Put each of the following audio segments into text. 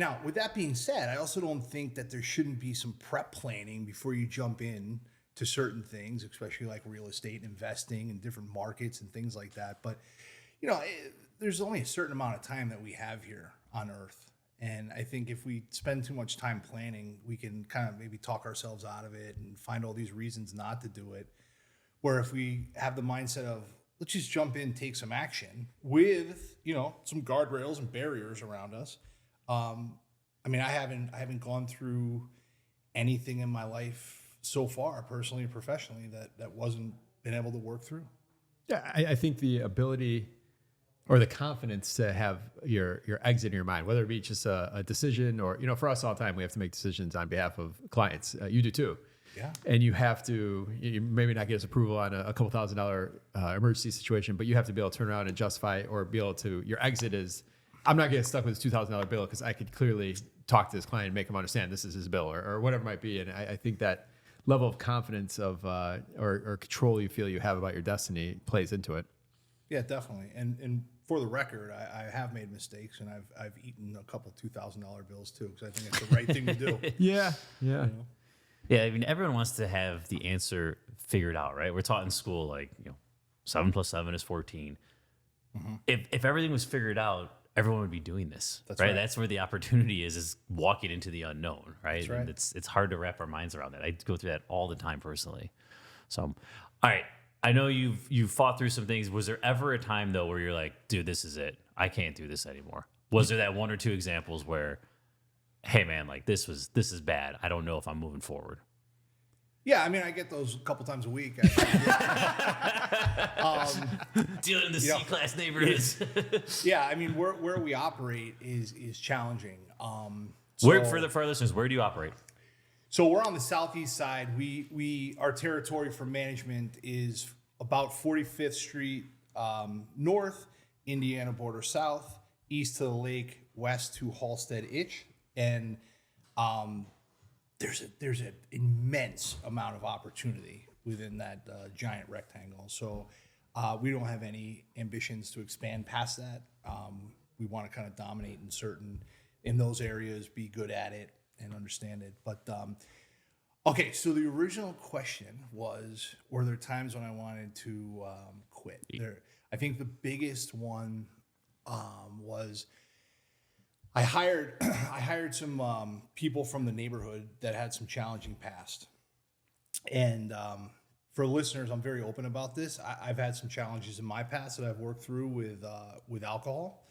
Now, with that being said, I also don't think that there shouldn't be some prep planning before you jump in to certain things, especially like real estate investing in different markets and things like that. But, there's only a certain amount of time that we have here on Earth. And I think if we spend too much time planning, we can kind of maybe talk ourselves out of it and find all these reasons not to do it. Where if we have the mindset of, let's just jump in, take some action with, some guardrails and barriers around us. I haven't gone through anything in my life so far, personally and professionally, that wasn't been able to work through. Yeah, I think the ability or the confidence to have your exit in your mind, whether it be just a decision or, for us all the time, we have to make decisions on behalf of clients. You do too. Yeah. And you have to, you maybe not get us approval on a couple $1,000 emergency situation, but you have to be able to turn around and justify or be able to, your exit is, I'm not getting stuck with this $2,000 bill because I could clearly talk to this client and make him understand this is his bill or whatever it might be. And I think that level of confidence of or control you feel you have about your destiny plays into it. Yeah, definitely. And for the record, I have made mistakes, and I've eaten a couple $2,000 bills too, because I think it's the right thing to do. Yeah. Yeah, I mean, everyone wants to have the answer figured out, right? We're taught in school, like, 7 plus 7 is 14. Mm-hmm. If everything was figured out, everyone would be doing this, right? That's where the opportunity is walking into the unknown, right? That's right. And it's hard to wrap our minds around that. I go through that all the time personally. So, all right, I know you've fought through some things. Was there ever a time though where you're like, dude, this is it. I can't do this anymore? Was there that one or two examples where, hey man, like this is bad. I don't know if I'm moving forward? Yeah, I mean, I get those a couple times a week. Dealing in the C-class neighborhoods. Yeah, I mean, where we operate is challenging. For our listeners, where do you operate? So we're on the southeast side. Our territory for management is about 45th Street north, Indiana border south, east to the lake, west to 𝗤𝘃𝗏𝗃𝗏, and there's an immense amount of opportunity within that giant rectangle. So we don't have any ambitions to expand past that. We want to kind of dominate in those areas, be good at it, and understand it. But okay, so the original question was, were there times when I wanted to quit? I think the biggest one was I hired some people from the neighborhood that had some challenging past. And for listeners, I'm very open about this. I've had some challenges in my past that I've worked through with alcohol.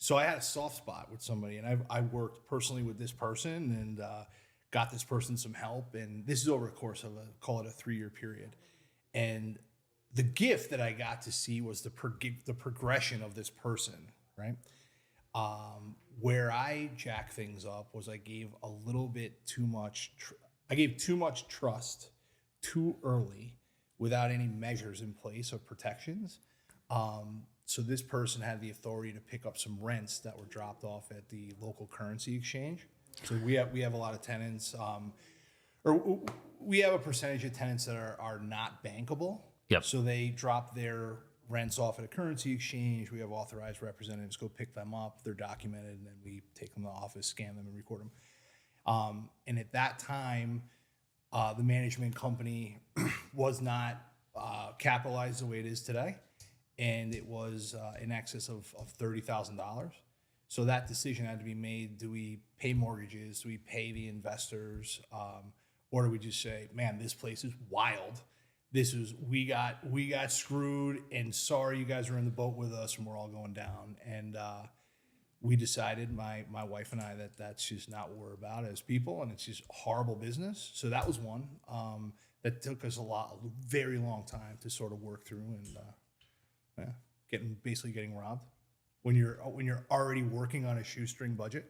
So I had a soft spot with somebody, and I worked personally with this person and got this person some help. And this is over a course of call it a 3-year period. And the gift that I got to see was the progression of this person, right? Where I jacked things up was I gave a little bit too much. I gave too much trust too early without any measures in place of protections. So this person had the authority to pick up some rents that were dropped off at the local currency exchange. So we have a lot of tenants, or we have a percentage of tenants that are not bankable. Yep. So they drop their rents off at a currency exchange. We have authorized representatives go pick them up. They're documented, and then we take them to the office, scan them, and record them. And at that time, the management company was not capitalized the way it is today, and it was in excess of $30,000. So that decision had to be made. Do we pay mortgages? Do we pay the investors? Or do we just say, man, this place is wild. We got screwed, and sorry you guys are in the boat with us and we're all going down. And we decided, my wife and I, that that's just not what we're about as people, and it's just horrible business. So that was one that took us a very long time to sort of work through, and basically getting robbed when you're already working on a shoestring budget.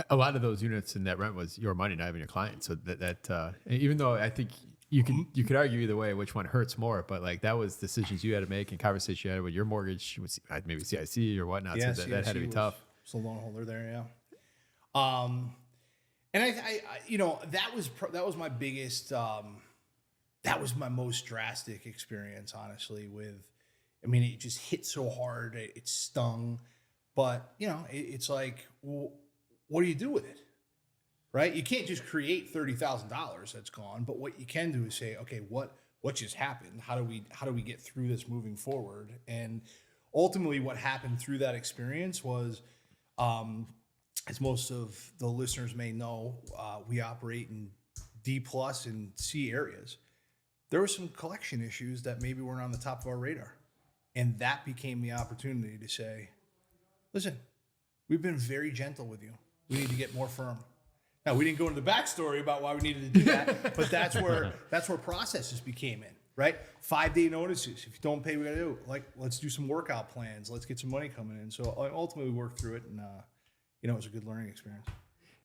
A lot of those units in that rent was your money, not even your client. So that even though I think you could argue either way which one hurts more, but like that was decisions you had to make and conversations you had with your mortgage, maybe CIC or whatnot. Yeah, so that had to be tough. So loan holder there, yeah. And I that was my biggest. That was my most drastic experience, honestly. It just hit so hard, it stung. But it's like, well, what do you do with it? Right? You can't just create $30,000 that's gone, but what you can do is say, okay, what just happened? How do we get through this moving forward? And ultimately what happened through that experience was, as most of the listeners may know, we operate in D+ and C areas. There were some collection issues that maybe weren't on the top of our radar. And that became the opportunity to say, listen, we've been very gentle with you. We need to get more firm. Now, we didn't go into the backstory about why we needed to do that, but that's where processes became in, right? 5-day notices. If you don't pay, we got to do. Like, let's do some workout plans. Let's get some money coming in. So ultimately, we worked through it, and it was a good learning experience.